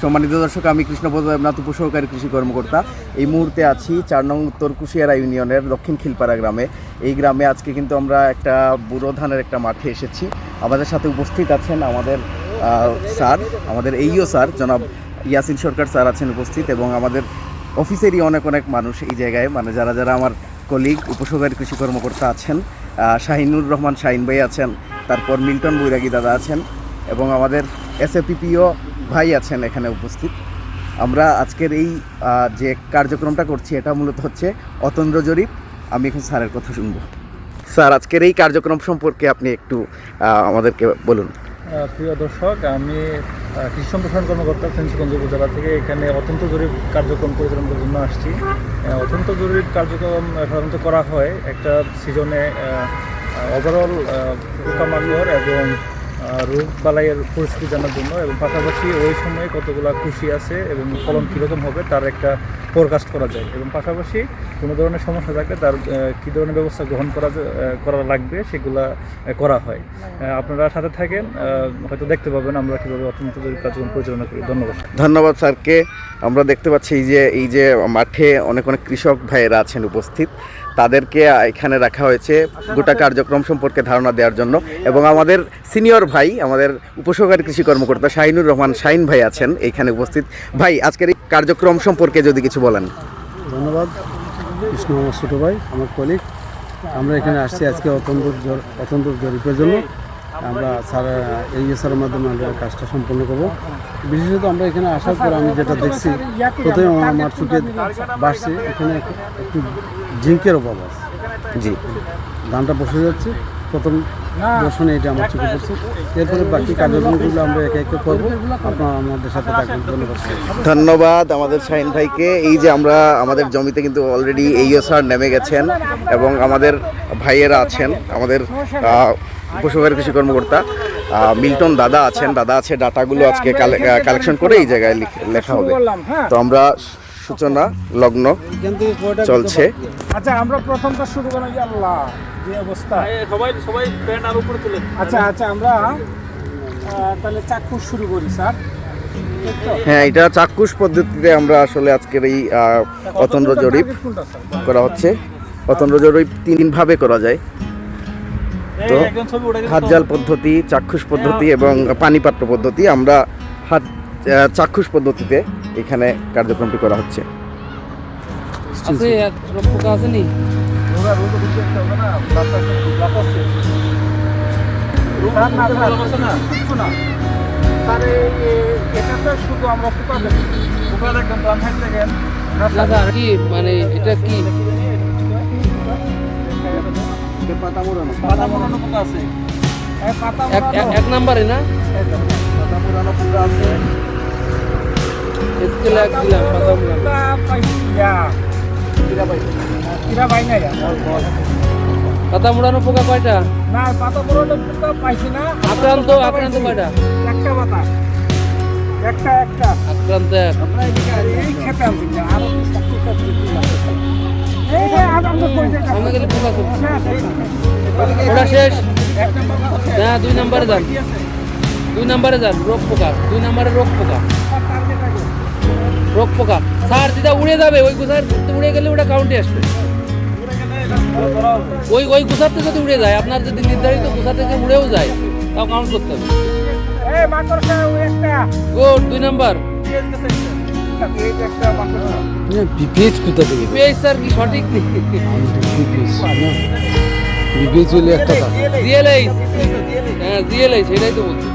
সম্মানিত দর্শক, আমি কৃষ্ণপদ দেবনাথ, উপসহকারী কৃষি কর্মকর্তা। এই মুহূর্তে আছি 4 নং উত্তর কুশিয়ারা ইউনিয়নের দক্ষিণ খিলপাড়া গ্রামে। এই গ্রামে আজকে কিন্তু আমরা একটা বুড়ো ধানের একটা মাঠে এসেছি। আমাদের সাথে উপস্থিত আছেন আমাদের স্যার, আমাদের এইও স্যার জনাব ইয়াসিন সরকার স্যার আছেন উপস্থিত, এবং আমাদের অফিসেরই অনেক মানুষ এই জায়গায়, মানে যারা আমার কলিগ উপসহকারী কৃষি কর্মকর্তা আছেন। শাহিনুর রহমান শাহিন ভাই আছেন, তারপর মিল্টন বৈরাগী দাদা আছেন, এবং আমাদের এসএপিপিও ভাই আছেন এখানে উপস্থিত। আমরা আজকের এই যে কার্যক্রমটা করছি এটা মূলত হচ্ছে অতন্দ্র জরিপ। আমি এখন স্যারের কথা শুনব। স্যার, আজকের এই কার্যক্রম সম্পর্কে আপনি একটু আমাদেরকে বলুন। প্রিয় দর্শক, আমি কৃষি সম্প্রসারণ কর্মকর্তা ফেঞ্চিগঞ্জ উপজেলা থেকে এখানে অত্যন্ত জরিপ কার্যক্রম পরিচালনার জন্য আসছি। অত্যন্ত জরিপ কার্যক্রম সাধারণত করা হয় একটা সিজনে ওভারঅল পোকামাকড় এবং রোগ বালাইয়ের পরিস্থিতি জানার জন্য, এবং পাশাপাশি ওই সময়ে কতগুলো কৃষি আছে এবং ফলন কীরকম হবে তার একটা ফোরকাস্ট করা যায়, এবং পাশাপাশি কোনো ধরনের সমস্যা থাকলে তার কী ধরনের ব্যবস্থা গ্রহণ করা লাগবে সেগুলা করা হয়। আপনারা সাথে থাকেন, হয়তো দেখতে পাবেন আমরা কীভাবে অত্যন্ত জরুরি কার্যক্রম পরিচালনা করি। ধন্যবাদ স্যারকে। আমরা দেখতে পাচ্ছি এই যে মাঠে অনেক কৃষক ভাইয়েরা আছেন উপস্থিত, তাদেরকে এখানে রাখা হয়েছে গোটা কার্যক্রম সম্পর্কে ধারণা দেওয়ার জন্য। এবং আমাদের সিনিয়র ভাই, আমাদের উপসহকারী কৃষি কর্মকর্তা শাহিনুর রহমান শাহিন ভাই আছেন এইখানে উপস্থিত। ভাই, আজকের এই কার্যক্রম সম্পর্কে যদি কিছু বলেন। ধন্যবাদ। কৃষ্ণ আমার ছোটো ভাই, আমার কলিগ। আমরা এখানে আসছি আজকে অতন্ত্র জরিপের জন্য। আমরা স্যারের মাধ্যমে আমরা কাজটা সম্পন্ন করব। বিশেষত আমরা এখানে আসার পর আমি যেটা দেখছি, প্রথমে আমার চোখে বাড়ছে এখানে একটু জিঙ্কের অভাব আছে। জি, ধানটা বসে যাচ্ছে, প্রথম দর্শনে এটা আমার চোখে পড়ছে। এরপরে বাকি কার্যক্রমগুলো আমরা একে একে করবো। আপনারা আমাদের সাথে থাকবেন। ধন্যবাদ আমাদের শাহিন ভাইকে। এই যে আমরা আমাদের জমিতে কিন্তু অলরেডি এইও স্যার নেমে গেছেন, এবং আমাদের ভাইয়েরা আছেন, আমাদের উপসহকারী কৃষি কর্মকর্তা মিল্টন দাদা আছেন। দাদা আছে, ডাটাগুলো আজকে কালেকশন করে এই জায়গায় লেখা হবে। তো আমরা সূচনা লগ্ন চলছে। আচ্ছা, আমরা প্রথমটা শুরু করা যায়। আল্লাহ, যে অবস্থা, সবাই প্যান্ট আর উপরে তুলে। আচ্ছা আমরা তাহলে চাক্ষুষ শুরু করি স্যার। হ্যাঁ, এটা চাক্ষুষ পদ্ধতিতে আমরা আসলে আজকের এই অতন্দ্র জরিপ করা হচ্ছে। অতন্দ্র জরিপ 3 ভাবে করা যায়। তো হাতজাল পদ্ধতি, চাক্ষুষ পদ্ধতি এবং পানিপাত্র পদ্ধতি। আমরা চাক্ষুষ পদ্ধতিতে এখানে কার্যক্রমটি করা হচ্ছে। শুধু আমরা মানে এটা কি এক নাম্বারে না? পাতা মুড়ানো পোকা কয়টা? না, পাতা মুড়ানো পোকা পাইছি না। আক্রান্ত কয়টা? একটা পাতা, একটা আক্রান্ত এক। এই খেতে আনছি না, আর আমরা গেলে পোকা ওটা শেষ। হ্যাঁ, 2 নাম্বারে যান, 2 নাম্বারে যান। রোগ পোকা, 2 নাম্বারে রোগ পোকা। সার যেটা উড়ে যাবে, ওই গুছার উড়ে গেলে ওটা কাউন্টে আসবে। ওই গুছাতে যদি উড়ে যায়, আপনার যদি নির্ধারিত গুছা থেকে উড়েও যায়, তাও কাউন্ট করতে হবে। Good, 2 number. বিপিএইচ কোথা থেকে? বিপিএইচ স্যার কি সঠিক নেই? বিপিএইচ হলে একটা জিএলএইচ। হ্যাঁ, জিএলএইচ, এটাই তো বলছি।